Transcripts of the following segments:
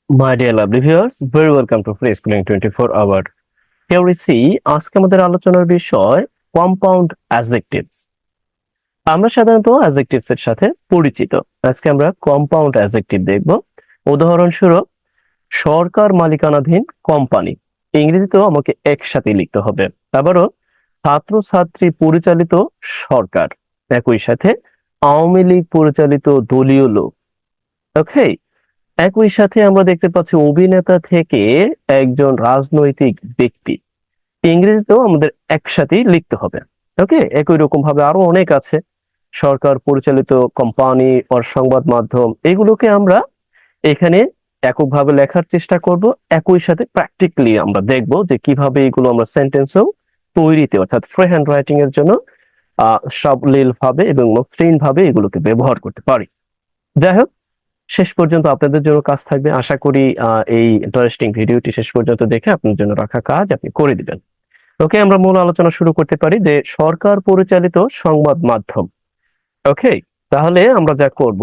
My dear lovely viewers, very welcome to Free Schooling 24 Hour. Here we see আজকে আমাদের আলোচনার বিষয় compound adjectives. আমরা সাধারণত অ্যাডজেক্টিভস এর সাথে পরিচিত। আজকে আমরা কম্পাউন্ড অ্যাডজেক্টিভ দেখব। উদাহরণস্বরূপ সরকার মালিকানাধীন কোম্পানি। ইংরেজিতেও আমাকে একসাথে লিখতে হবে। আবারও ছাত্রছাত্রী পরিচালিত সরকার। একই সাথে আওয়ামী লীগ পরিচালিত দলীয় লোক। ওকে, একই সাথে আমরা দেখতে পাচ্ছি অভিনেতা থেকে একজন রাজনৈতিক ব্যক্তি। ইংরেজিতেও আমাদের একসাথেই লিখতে হবে। ওকে, একই রকম ভাবে আরো অনেক আছে। সরকার পরিচালিত কোম্পানি আর সংবাদ মাধ্যম, এগুলোকে আমরা এখানে এককভাবে লেখার চেষ্টা করব। একই সাথে প্র্যাকটিক্যালি আমরা দেখব যে কিভাবে এগুলো আমরা সেন্টেন্সেও তৈরিতে অর্থাৎ ফ্রি হ্যান্ড রাইটিং এর জন্য সাবলীল ভাবে এবং মসৃণ ভাবে এগুলোকে ব্যবহার করতে পারি। যাই হোক, শেষ পর্যন্ত আপনাদের জন্য কাজ থাকবে। আশা করি এই ইন্টারেস্টিং ভিডিওটি শেষ পর্যন্ত দেখে আপনার জন্য রাখা কাজ আপনি করে দিবেন। ওকে, আমরা মূল আলোচনা শুরু করতে পারি যে সরকার পরিচালিত সংবাদ মাধ্যম। ওকে, তাহলে আমরা যা করব,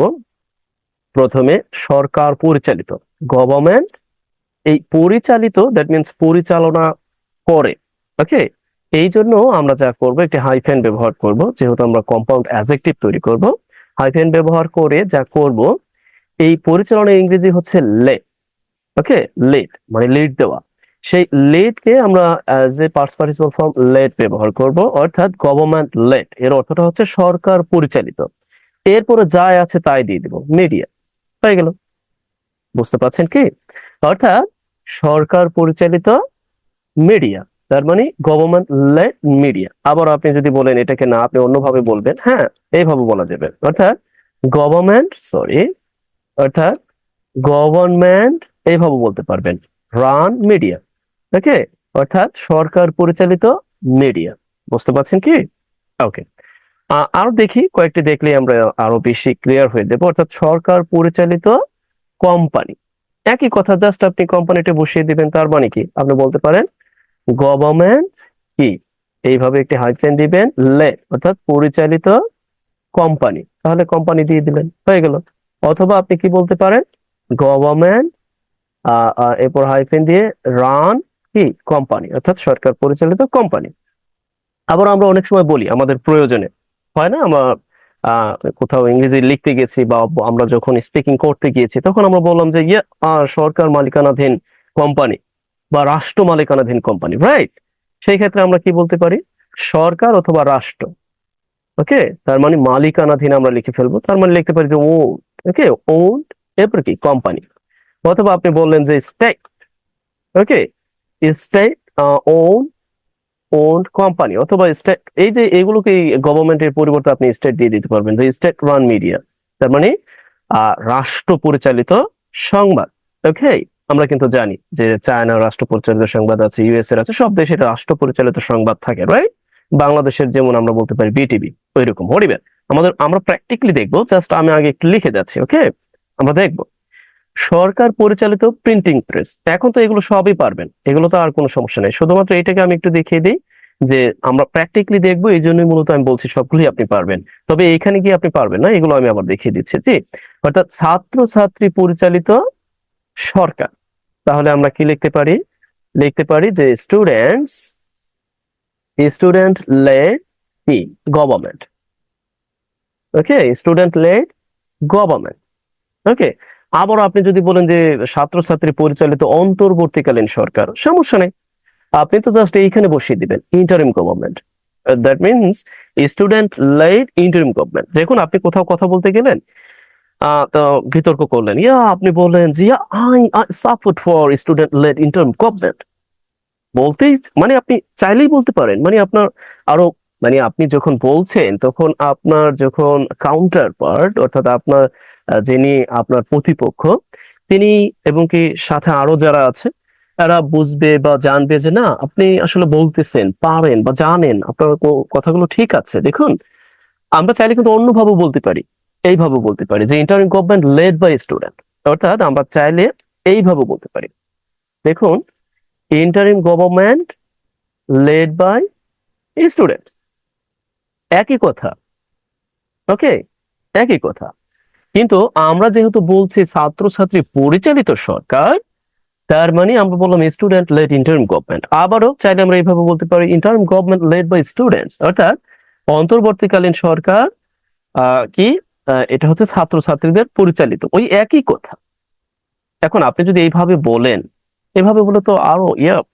প্রথমে সরকার পরিচালিত, গভর্নমেন্ট, এই পরিচালিত দ্যাট মিন্স পরিচালনা করে। ওকে, এই জন্য আমরা যা করব, একটি হাইফেন ব্যবহার করব, যেহেতু আমরা কম্পাউন্ড অ্যাডজেক্টিভ তৈরি করব। হাইফেন ব্যবহার করে যা করব, এই পরিচালনা ইংরেজি হচ্ছে লেট। ওকে, লেট মানে লিড দেওয়া। সেই লেট কে আমরা যে পাস্ট পার্টিসিপল ফর্ম লেট ব্যবহার করব, অর্থাৎ গভর্নমেন্ট লেট। এর অর্থটা হচ্ছে সরকার পরিচালিত। এরপরে যা আছে তাই দিয়ে দিব, মিডিয়া। হয়ে গেল, বুঝতে পারছেন কি? অর্থাৎ সরকার পরিচালিত মিডিয়া, তার মানে গভর্নমেন্ট লেড মিডিয়া। আবার আপনি যদি বলেন এটাকে না, আপনি অন্যভাবে বলবেন, হ্যাঁ এইভাবে বলা যাবে, অর্থাৎ অর্থাৎ গভর্নমেন্ট, এইভাবে বলতে পারবেন, রান মিডিয়া। ওকে, অর্থাৎ সরকার পরিচালিত মিডিয়া। বুঝতে পারছেন কি? ওকে, আরো দেখি, কয়েকটি দেখলে আমরা আরো বেশি ক্লিয়ার হয়ে যাবো। অর্থাৎ সরকার পরিচালিত কোম্পানি, একই কথা, জাস্ট আপনি কোম্পানিটা বসিয়ে দিবেন। তার মানে কি, আপনি বলতে পারেন গভর্নমেন্ট কি, এইভাবে একটি হাইফেন দিবেন, লে অর্থাৎ পরিচালিত কোম্পানি, তাহলে কোম্পানি দিয়ে দিলেন, হয়ে গেল। অথবা আপনি কি বলতে পারেন, গভর্নমেন্ট এরপর হাইফেন দিয়ে রান কি কোম্পানি, অর্থাৎ সরকার পরিচালিত কোম্পানি। আবার আমরা অনেক সময় বলি আমাদের প্রয়োজনে, হয় না, আমরা কোথাও ইংরেজি লিখতে গেছি বা আমরা যখন স্পিকিং করতে গিয়েছি, তখন আমরা বললাম যে সরকার মালিকানাধীন কোম্পানি বা রাষ্ট্র মালিকানাধীন কোম্পানি, রাইট? সেই ক্ষেত্রে আমরা কি বলতে পারি, সরকার অথবা রাষ্ট্র। ওকে, তার মানে মালিকানাধীন আমরা লিখে ফেলবো, তার মানে লিখতে পারি যে ওন। ওকে, ওন, এরপর কি কোম্পানি। অথবা আপনি বললেন যে state. Okay, state own, owned company, অথবা স্টেট, এই যে এগুলোকে গভর্নমেন্টের পরিবর্তে আপনি স্টেট দিয়ে দিতে পারবেন, যে স্টেট রান মিডিয়া, তার মানে রাষ্ট্র পরিচালিত সংবাদ। ওকে, আমরা কিন্তু জানি যে চায়না রাষ্ট্র পরিচালিত সংবাদ আছে, ইউএস এর আছে, সব দেশে রাষ্ট্র পরিচালিত সংবাদ থাকে, রাইট? বাংলাদেশের যেমন আমরা বলতে পারি বিটিভি, ওই রকম হরিবেন। আমরা প্র্যাকটিক্যালি দেখবো, জাস্ট আমি আগে একটু লিখে যাচ্ছি। ওকে, আমরা দেখবো সরকার পরিচালিত প্রিন্টিং প্রেস। এখন তো এগুলো সবই পারবেন, এগুলো তো আর কোনো সমস্যা নেই। শুধুমাত্র এটাকে আমি একটু দেখিয়ে দিই যে আমরা প্র্যাকটিক্যালি দেখবো, এই জন্যই মূলত আমি বলছি সবগুলোই আপনি পারবেন। তবে এখানে গিয়ে আপনি পারবেন না, এগুলো আমি আবার দেখিয়ে দিচ্ছি। জি, অর্থাৎ ছাত্র ছাত্রী পরিচালিত সরকার। তাহলে আমরা কি লিখতে পারি, যে স্টুডেন্ট লেড কি গভর্নমেন্ট। ওকে, স্টুডেন্ট লেড গভর্নমেন্ট। ওকে, আবার আপনি যদি বলেন যে ছাত্রছাত্রী পরিচালিত অন্তর্বর্তীকালীন সরকার, সমস্যা নেই, আপনি তো জাস্ট এইখানে বসিয়ে দিবেন interim government. That means student led interim government. দেখুন, আপনি কোথাও কথা বলতে গেলেন, তো বিতর্ক করলেন, আপনি বললেন যে I support for student led interim government. বলতেই মানে আপনি চাইলেই বলতে পারেন, মানে আপনার আরো, মানে আপনি যখন বলছেন তখন আপনার যখন কাউন্টার পার্ট, অর্থাৎ আপনার যিনি আপনার প্রতিপক্ষ, তিনি এবং কি সাথে আরো যারা আছে, তারা বুঝবে বা জানবে যে না, আপনি আসলে বলতেছেন, পারেন বা জানেন, আপনার কথাগুলো ঠিক আছে। দেখুন, আমরা চাইলে কিন্তু অন্যভাবে বলতে পারি, এইভাবে বলতে পারি যে interim government led by student. অর্থাৎ আমরা চাইলে এইভাবে বলতে পারি, দেখুন, interim government led by student, একই কথা। ওকে, একই কথা। কিন্তু আমরা যেহেতু বলছি ছাত্রছাত্রী পরিচালিত সরকার, তার মানে আমরা বললাম স্টুডেন্ট লেড ইন্টারিম গভর্নমেন্ট। আবারও চাইলে আমরা এইভাবে বলতে পারি interim government led by students, অর্থাৎ অন্তর্বর্তীকালীন সরকার কি এটা হচ্ছে ছাত্রছাত্রীদের পরিচালিত, ওই একই কথা। এখন আপনি যদি এইভাবে বলেন, এভাবে বলে তো আরো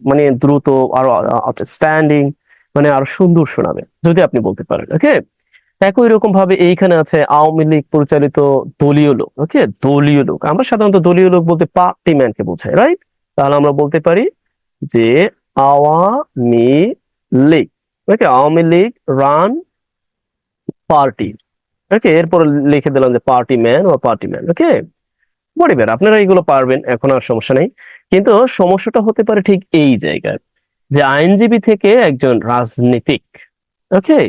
মানে দ্রুত, আরো আউটস্ট্যান্ডিং, মানে আরো সুন্দর শোনাবে যদি আপনি বলতে পারেন। ওকে, একই রকম ভাবে এইখানে আছে আওয়ামী লীগ পরিচালিত দলীয় লোক। ওকে, দলীয় লোক আমরা সাধারণত দলীয় লোক বলতে পার্টি ম্যানকে বোঝাই, রাইট? তাহলে আমরা বলতে পারি যে আওয়ামী লীগ। ওকে, আওয়ামী লীগ রান পার্টি। ওকে, এরপর লিখে দিলাম যে পার্টি ম্যান বা পার্টি ম্যান। ওকে, পরিবার আপনারা এগুলো পারবেন, এখন আর সমস্যা নেই। কিন্তু সমস্যাটা হতে পারে ঠিক এই জায়গায়, যে আইনজীবী থেকে একজন রাজনীতিক। ওকে,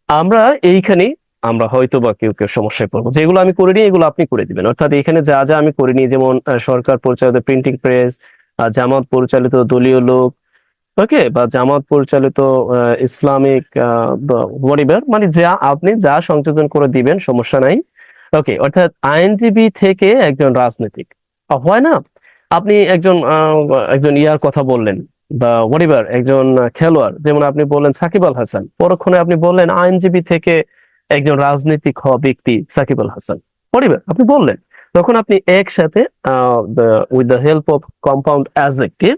আমরা এইখানে আমরা হয়তো বা কেউ কেউ সমস্যায় পড়বো, যেগুলো আমি করে নিই এগুলো আপনি করে দিবেন। অর্থাৎ এখানে যা যা আমি করে নিই, যেমন সরকার পরিচালিত প্রিন্টিং প্রেস, জামাত পরিচালিত দলীয় লোক, ওকে, বা জামাত পরিচালিত ইসলামিক পরিবার, মানে যা আপনি যা সংযোজন করে দিবেন সমস্যা নাই। ওকে, অর্থাৎ আইনজীবী থেকে একজন রাজনীতিক হয় না? আপনি একজন একজন ইয়ার কথা বললেন, বা ওয়ারিবার একজন খেলোয়াড়, যেমন আপনি বললেন সাকিব আল হাসান, পরক্ষণে আপনি বললেন আইনজীবী থেকে একজন রাজনীতিক হওয়া ব্যক্তি সাকিব আল হাসান, ওয়ারিবার আপনি বললেন, তখন আপনি একসাথে with the help of compound adjective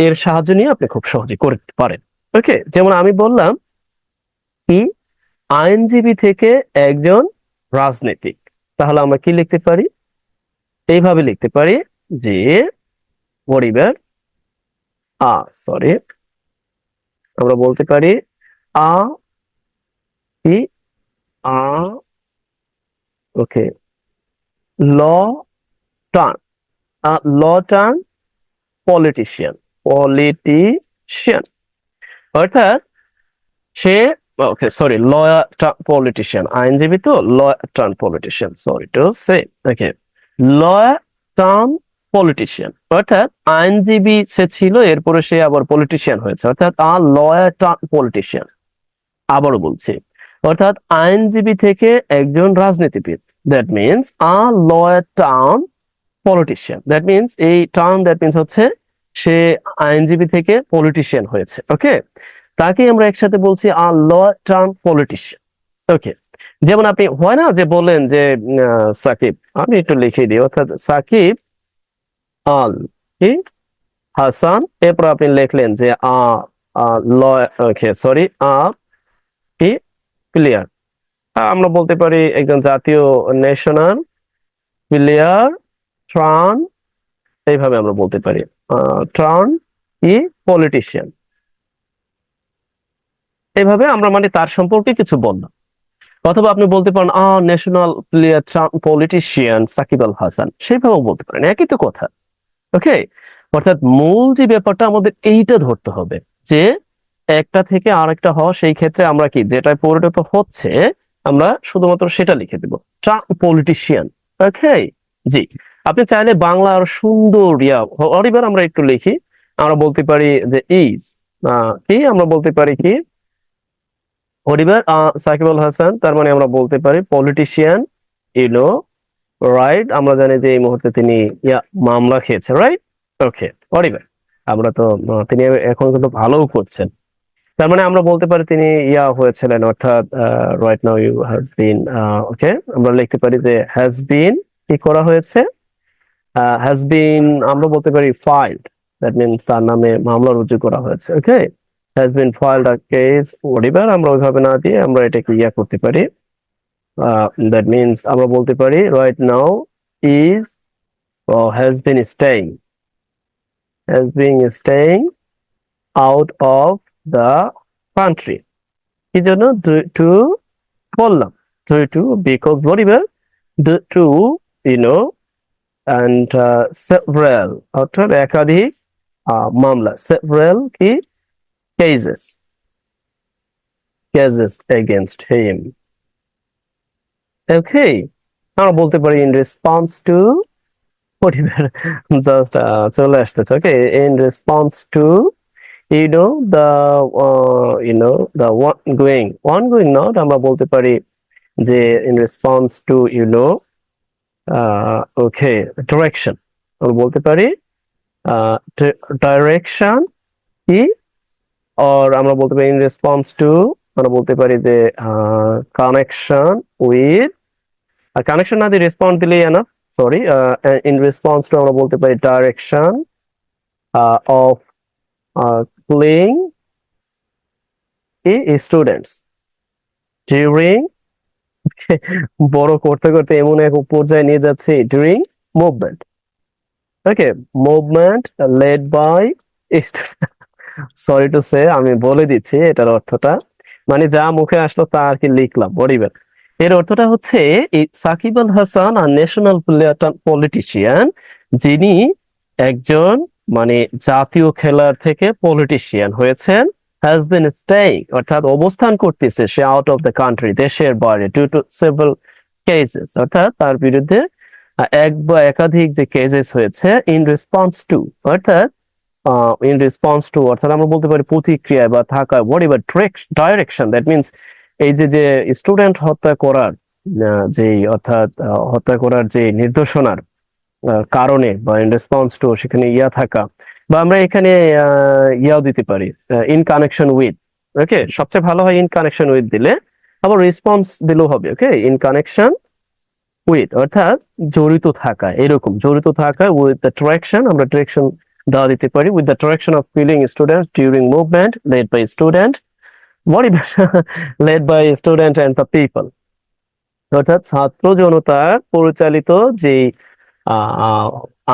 এর সাহায্য নিয়ে আপনি খুব সহজে করতে পারেন। ওকে, যেমন আমি বললাম কি আইনজীবী থেকে একজন রাজনীতিক, তাহলে আমরা কি লিখতে পারি? এইভাবে লিখতে পারি যে পরিবার সরি, আমরা বলতে পারি আ কি আ ওকে ল টার্ন, ল টার্ন পলিটিশিয়ান, পলিটিশিয়ান, অর্থাৎ সে ওকে সরি লয়ার পলিটিশিয়ান, আইনজীবী তো lawyer turn politician, sorry to say. Okay, lawyer turn politician, অর্থাৎ আইনজীবী সে ছিল, এরপরে সে আবার পলিটিশিয়ান হয়েছে, অর্থাৎ লয়ার টার্ন পলিটিশিয়ান। আবারও বলছি, অর্থাৎ আইনজীবী থেকে একজন রাজনীতিবিদ, that means lawyer turn politician, that means এই টার্ম দ্যাট মিনস হচ্ছে সে আইনজীবী থেকে পলিটিশিয়ান হয়েছে। ওকে, তাকে আমরা একসাথে বলছি ল টার্ম পলিটিশিয়ান। ওকে, যেমন আপনি হয় না যে বলেন যে সাকিব, আমি একটু লিখে দিই, অর্থাৎ সাকিব আল কি হাসান, এরপর আপনি লিখলেন যে ল, ওকে সরি কি প্লেয়ার, আমরা বলতে পারি একজন জাতীয় ন্যাশনাল প্লেয়ার ট্রান, এইভাবে আমরা বলতে পারি ট্রান কি পলিটিশিয়ান। এইভাবে আমরা মানে তার সম্পর্কে কিছু বললাম। অথবা আপনি বলতে পারেন national player politician Shakib Al Hasan, সেইভাবেও বলতে পারেন, একই তো কথা। ওকে, অর্থাৎ মূল যে ব্যাপারটা আমাদের এইটা ধরতে হবে, যে একটা থেকে আরেকটা হওয়া, সেই ক্ষেত্রে আমরা কি যেটা পরিণত হচ্ছে আমরা শুধুমাত্র সেটা লিখে দেব, পলিটিশিয়ান। ওকে, জি, আপনি চাইলে বাংলা আর সুন্দর এবার আমরা একটু লিখি, আমরা বলতে পারি যে ইজ কি, আমরা বলতে পারি কি পরিবার সাকিব আল হাসান, তার মানে আমরা বলতে পারি পলিটিশিয়ান, ইউনো, রাইট? আমরা জানি যে এই মুহূর্তে তিনি মামলা খেয়েছে, রাইট? ওকে, পরিবার আমরা তো তিনি এখন কিন্তু ভালোও করছেন, তার মানে আমরা বলতে পারি তিনি হয়েছিলেন, অর্থাৎ right now you has been. Okay, আমরা লিখতে পারি যে হ্যাজ বিন কি করা হয়েছে, হ্যাজ বিন আমরা বলতে পারি ফাইলড, দ্যাট মিনস তার নামে মামলা রুজু করা হয়েছে। ওকে, হ্যাজ বিন ফাইলড আ কেস, ওয়ারিবার আমরা ওইভাবে না দিয়ে আমরা এটাকে করতে পারি, দ্যাট মিনস আমরা বলতে পারি right now is has been staying, has been staying out of the country. কি জন্য? টু বললাম, টু বিকজ ওয়ারিবার টু ইউনো and several অর্থাৎ একাধিক মামলা, several কি cases against him। Okay, আমরা বলতে পারি in response to পরিবার জাস্ট চলে আসতেছে। ওকে, in response to the ongoing not আমরা বলতে পারি যে in response to okay direction আমরা বলতে পারি ডাইরেকশন কি, আর আমরা বলতে পারি ইন রেসপন্স টু, আমরা বলতে পারি যে কানেকশন উইথ, আর কানেকশন না দিয়ে রেসপন্স দিলেই enough, sorry. In response to আমরা বলতে পারি direction of playing students during, বড় করতে করতে এমন এক পর্যায়ে নিয়ে যাচ্ছে, during movement, okay, movement led by student. Sorry to say, আমি বলে দিচ্ছি এটার অর্থটা, মানে যা মুখে আসলো তা আর কি লিখলাম, বডিবেল। এর অর্থটা হচ্ছে এই সাকিব আল হাসান আর ন্যাশনাল পলিটিশিয়ান, যিনি একজন মানে জাতীয় খেলার থেকে পলিটিশিয়ান হয়েছেন, হ্যাজ বিন স্টেইং অর্থাৎ অবস্থান করতেছে সে আউট অফ দ্য কান্ট্রি, দেশের বাইরে, ডিউ টু সেভারাল কেসেস, অর্থাৎ তার বিরুদ্ধে এক বা একাধিক যে কেসেস হয়েছে, ইন রেসপন্স টু অর্থাৎ ইন রেসপন্স টু অর্থাৎ আমরা বলতে পারি প্রতিক্রিয়া বা থাকা, what ever direction, that means এই যে যে স্টুডেন্ট হত্যা করার যে অর্থাৎ হত্যা করার যে নির্দেশনার কারণে বা ইন রেসপন্স টু সেখানে ইয়া থাকা, বা আমরা এখানে ইয়াও দিতে পারি ইন কানেকশন উইথ, ওকে, সবচেয়ে ভালো হয় ইন কানেকশন উইথ দিলে, আবার রেসপন্স দিলেও হবে, ওকে, ইন কানেকশন উইথ অর্থাৎ জড়িত থাকা, এরকম জড়িত থাকা, উইথ দ্য ডিরেকশন আমরা ডিরেকশন দেওয়া দিতে পারি, with the direction of feeling students during movement led by student, what led by student and the people, অর্থাৎ ছাত্র জনতার পরিচালিত যে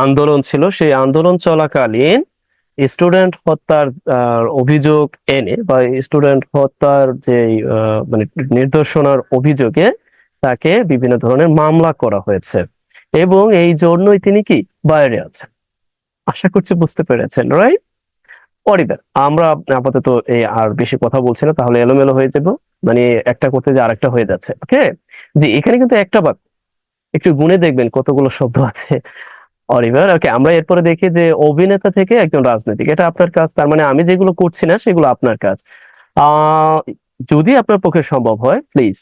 আন্দোলন ছিল, সেই আন্দোলন চলাকালীন স্টুডেন্ট হত্যার অভিযোগ এনে বা স্টুডেন্ট হত্যার যে মানে নির্দেশনার অভিযোগে তাকে বিভিন্ন ধরনের মামলা করা হয়েছে, এবং এই জন্যই তিনি কি বাইরে আছেন। আশা করছি বুঝতে পেরেছেন, রাইট? পরিবার আমরা আপাতত এই আর বেশি কথা বলছি না, তাহলে এলোমেলো হয়ে যাব, মানে একটা করতে যে আরেকটা হয়ে যাচ্ছে, ওকে। জি, এখানে কিন্তু একটা বাক্য, একটু গুণে দেখবেন কতগুলো শব্দ আছে। অলিভার, ওকে, আমরা এরপরে দেখি যে অভিনেতা থেকে একজন রাজনীতিক, এটা আপনার কাজ, তার মানে আমি যেগুলো করছি না সেগুলো আপনার কাজ। আহ যদি আপনার পক্ষে সম্ভব হয়, please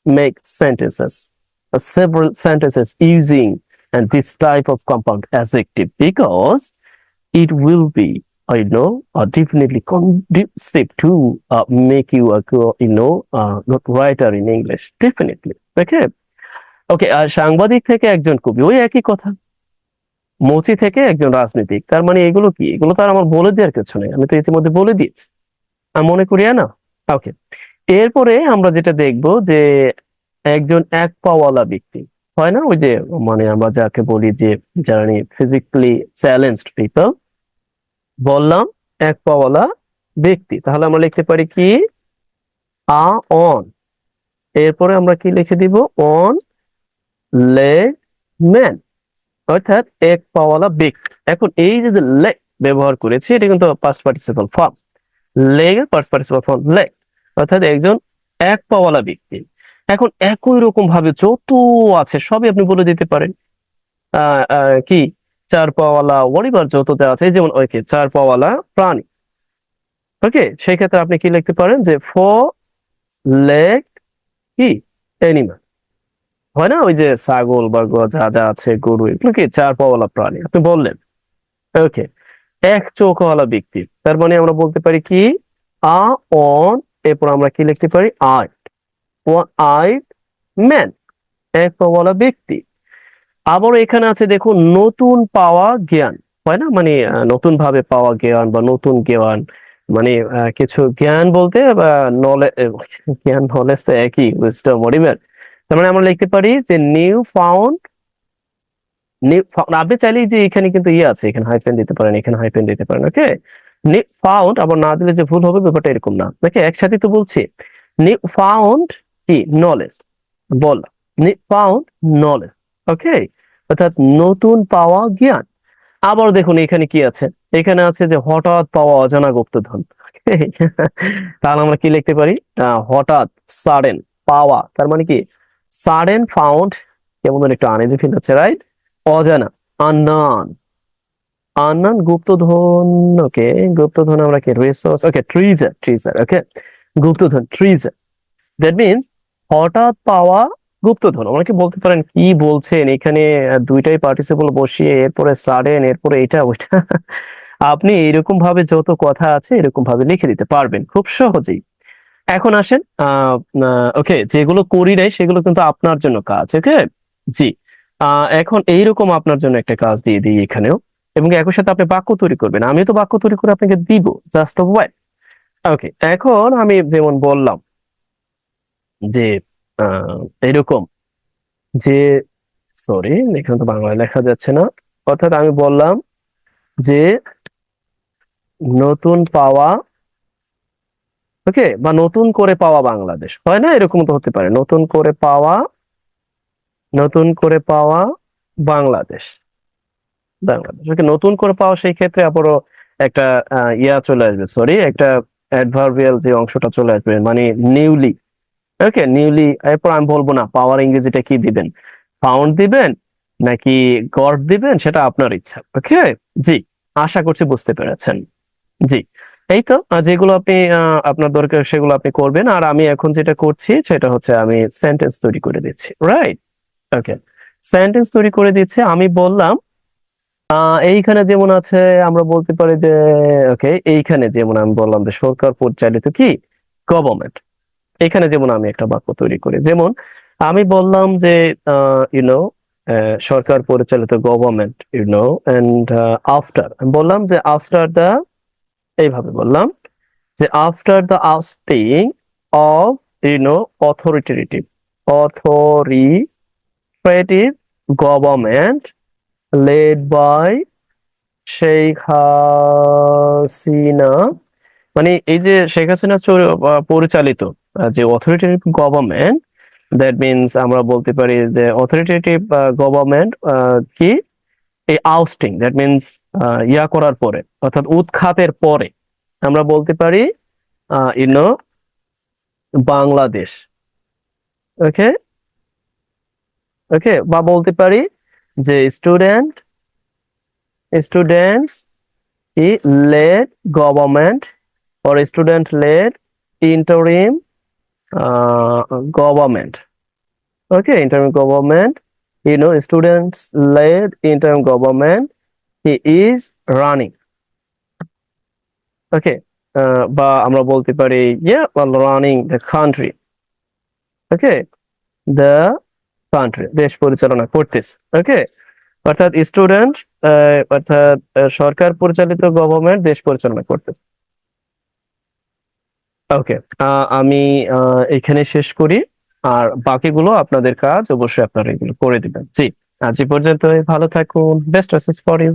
make sentences, several sentences using and this type of compound adjective, because it will be, I know, definitely conducive to make you a good writer in English, definitely, okay. ওকে, আর সাংবাদিক থেকে একজন কবি, ওই একই কথা। মৌচি থেকে একজন রাজনীতিক, তার মানে এগুলো কি, এগুলো তো আর আমার বলে দেওয়ার কিছু নেই, আমি তো ইতিমধ্যে বলে দিয়েছি, আমি মনে করি না। ওকে, এরপরে আমরা যেটা দেখব যে একজন এক পাওয়ালা ব্যক্তি, হয় না, ওই যে মানে আমরা যাকে বলি যে যারা ফিজিক্যালি চ্যালেঞ্জড পিপল, বললাম এক পাওয়ালা ব্যক্তি, তাহলে আমরা লিখতে পারি কি অন, এরপরে আমরা কি লিখে দিব অন লেগ ম্যান, অর্থাৎ এক পাওয়ালা ব্যক্তি। এখন এই যে লেগ ব্যবহার করেছি, এটা কিন্তু পাস্ট পার্টিসিপল ফর্ম, লেগ এর পাস্ট পার্টিসিপল ফর্ম লেগ, অর্থাৎ একজন এক পাওয়ালা ব্যক্তি। এখন একই রকম ভাবে যত আছে সবই আপনি বলে দিতে পারেন, কি চার পাওয়ালা ওয়ারিবার যত দেওয়া আছে, যেমন ওকে চার পাওয়ালা প্রাণী, ওকে, সেই ক্ষেত্রে আপনি কি লিখতে পারেন যে ফোর লেগ কি অ্যানিমাল, হয় না, ওই যে ছাগল বা যা যা আছে, গরু, এগুলো কি চার পাওয়ালা প্রাণী, আপনি বললেন, ওকে। এক চোখওয়ালা ব্যক্তি, তার মানে আমরা বলতে পারি কি অন, এরপর আমরা কি লিখতে পারি আই, ওয়ান আই ম্যান, এক পাওয়ালা ব্যক্তি। আবার এখানে আছে দেখুন নতুন পাওয়া জ্ঞান, হয় না, মানে নতুন ভাবে পাওয়া জ্ঞান বা নতুন জ্ঞান, মানে কিছু জ্ঞান বলতে বা নলেজ, জ্ঞান নলেজ তো একই, উইজডম ওয়াটএভার, তার মানে আমরা লিখতে পারি যে নিউ ফাউন্ড, আপনি চাইলেই যে এখানে কিন্তু ইয়ে আছে, এখানে হাইফেন দিতে পারেন, এখানে হাইফেন দিতে পারেন, ওকে। নিউ ফাউন্ড আবার না দিলে যে ভুল হবে, ব্যাপারটা এরকম না, ওকে, একসাথে তো বলছি। নিউ ফাউন্ড কি নলেজ, বল, নিউ ফাউন্ড নলেজ, ওকে, অর্থাৎ নতুন পাওয়া জ্ঞান। আবার দেখুন এখানে কি আছে, এখানে আছে যে হঠাৎ পাওয়া অজানা গুপ্তধন, okay? তাহলে আমরা কি লিখতে পারি হঠাৎ, সাডেন পাওয়া, তার মানে কি সাডেন ফাউন্ড, কেমন একটু আনইজি ফিল হচ্ছে, রাইট, অজানা, আননন, আননন গুপ্তধন, ওকে, গুপ্তধন আমরা কি রিসোর্স, ওকে, ট্রিজার, ট্রিজার, ওকে, গুপ্তধন ট্রিজার, দ্যাট মিনস হঠাৎ পাওয়া গুপ্তধন। অনেকে বলতে পারেন কি বলছেন এখানে, দুইটাই পার্টিসিপল বসিয়ে এরপরে সাডেন এরপরে এটা ওইটা আপনি এরকম ভাবে যত কথা আছে এরকম ভাবে লিখে দিতে পারবেন খুব সহজেই। এখন আসেন, ওকে, যেগুলো করি নাই সেগুলো কিন্তু আপনার জন্য কাজ। ওকে, জি। এখন এইরকম আপনার জন্য একটা কাজ দিয়ে দিই এখানেও, এবং একই সাথে আপনি বাক্য তৈরি করবেন। আমি তো বাক্য তৈরি করে আপনাকে দিব, জাস্ট ওয়েট। ওকে, এখন আমি যেমন বললাম যে আহ, এরকম যে, সরি, এখানে তো বাংলায় লেখা যাচ্ছে না। অর্থাৎ আমি বললাম যে নতুন পাওয়া, ওকে, বা নতুন করে পাওয়া বাংলাদেশ, হয় না, এরকম তো হতে পারে, নতুন করে পাওয়া, নতুন করে পাওয়া বাংলাদেশ, বাংলাদেশ। ওকে, নতুন করে পাওয়া, সেই ক্ষেত্রে আবারও একটা ইয়া চলে আসবে, সরি, একটা অ্যাডভার্বিয়াল যে অংশটা চলে আসবে, মানে নিউলি। ওকে, নিউলি। এরপর আমি বলবো না পাওয়ার ইংরেজিটা কি দিবেন, ফাউন্ড দিবেন নাকি গড দিবেন, সেটা আপনার ইচ্ছা। ওকে, জি, আশা করছি বুঝতে পেরেছেন। জি, এই তো যেগুলো আপনি আপনার দরকার সেগুলো আপনি করবেন, আর আমি এখন যেটা করছি সেটা হচ্ছে আমি সেন্টেন্স তৈরি করে দিচ্ছি, রাইট? ওকে, সেন্টেন্স তৈরি করে দিচ্ছি। আমি বললাম এইখানে যেমন আছে, আমরা বলতে পারি যে, ওকে, এইখানে যেমন আমি বললাম যে সরকার পরিচালিত কি, গভর্নমেন্ট। এখানে যেমন আমি একটা বাক্য তৈরি করি, যেমন আমি বললাম যে ইউনো সরকার পরিচালিত গভর্নমেন্ট, এন্ড আফটার, আমি বললাম যে আফটার দ্য, এইভাবে বললাম যে after the ousting of authoritative, authoritative government led by Sheikh Hasina, মানে এই যে শেখ হাসিনা পরিচালিত যে অথরিটেটিভ গভর্নমেন্ট, দ্যাট মিনস আমরা বলতে পারি যে অথরিটেটিভ গভর্নমেন্ট কি, এই আউস্টিং, দ্যাট মিনস ইয়া করার পরে, অর্থাৎ উৎখাতের পরে আমরা বলতে পারি ইউনো বাংলাদেশ। ওকে, ওকে, বা বলতে পারি যে স্টুডেন্টস ই led government, or student led interim government. Okay, interim government, students led interim government, he is running. Okay, বা আমরা বলতে পারি well, running the country. Okay, the country, দেশ পরিচালনা করতেছে। ওকে, অর্থাৎ স্টুডেন্ট, অর্থাৎ সরকার পরিচালিত গভর্নমেন্ট দেশ পরিচালনা করতেছে। ওকে, আমি এখানে শেষ করি, আর বাকিগুলো আপনাদের কাজ, অবশ্যই আপনারা এগুলো করে দিবেন। জি, আজ এই পর্যন্ত, ভালো থাকুন, বেস্ট উইশেস ফর ইউ।